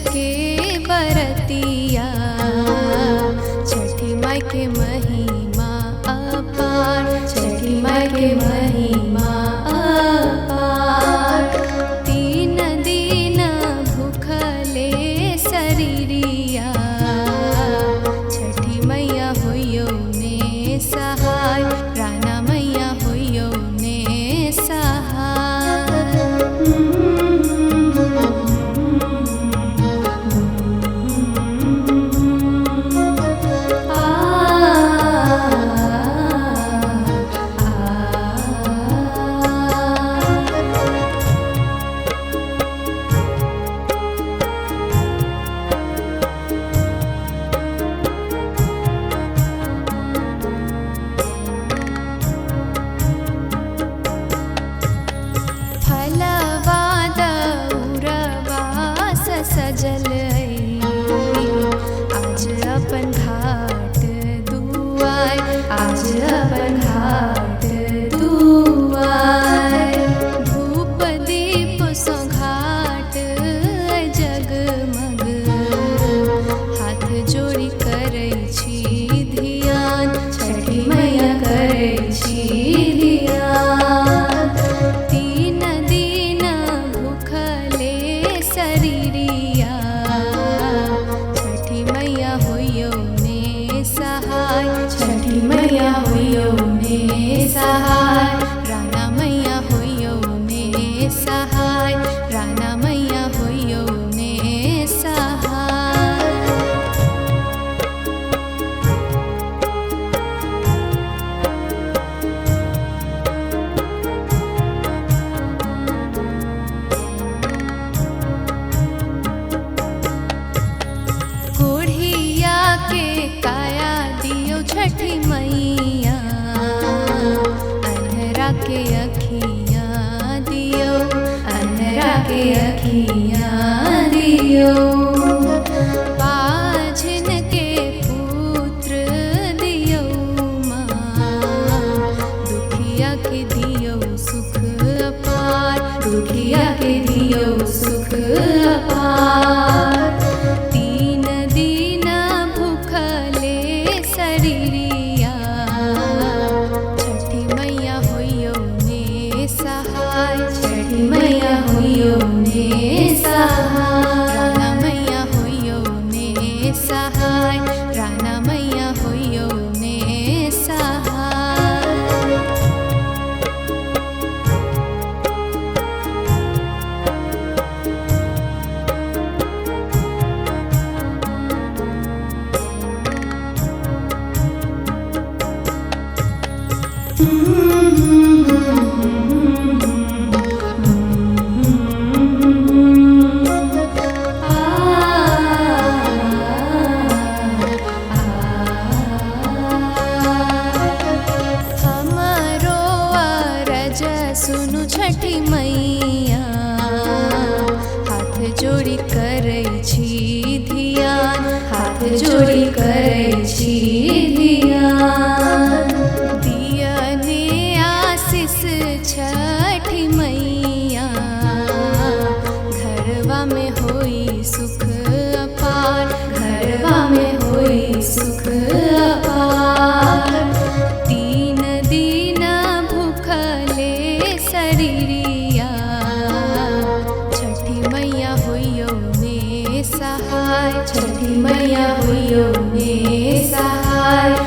के बरतिया छठी माई के महिमा अपार, छठी माई के महिमा अपार। तीन दिन भूखले शरीरिया छठी मैया होइयो ने सहाय, राना मैया होइयो ने सहाय। सजल आज अपन घाट दुआर, आज अपन घाट दुआर। धूप दीप सो घाट जगमग, हाथ जोड़ी करै छी ध्यान, छठी मैया करै छी ध्यान। तीन दिन भूखले शरीरिया छठी मैया होइयो ने सहाय, छठी मैया होइयो ने सहाय। राना मैया होइयो ने सहाय, राना मैया होइयो ने सहाय। कोढ़िया के काया दियो छठी मैया, अंधरा के अखियाँ दियो, अंधरा के अखियाँ दियो। बाझिन के पुत्र दियो माँ, दुखिया के दियो सुख अपार, दुखिया के दियो सुख अपार। तीन दिन भूखले शरीरिया छठी मैया होइयो ने सहाय, छठी मैया होइयो ने सहाय। राना मैया होइयो ने सहाय, राना मैया होइयो ने सहाय। हमारो अरज सुनु छठी मैया, हाथ जोड़ी करै छी ध्यान, हाथ जोड़ी करै छी ध्यान। दियने आशीष छठी मैया, घरवा में होई सुख अपार, घरवा में होई सुख अपार। तीन दिन भूखले शरीरिया छठी मैया होइयो ने सहाय, छठी मैया होइयो ने सहाय।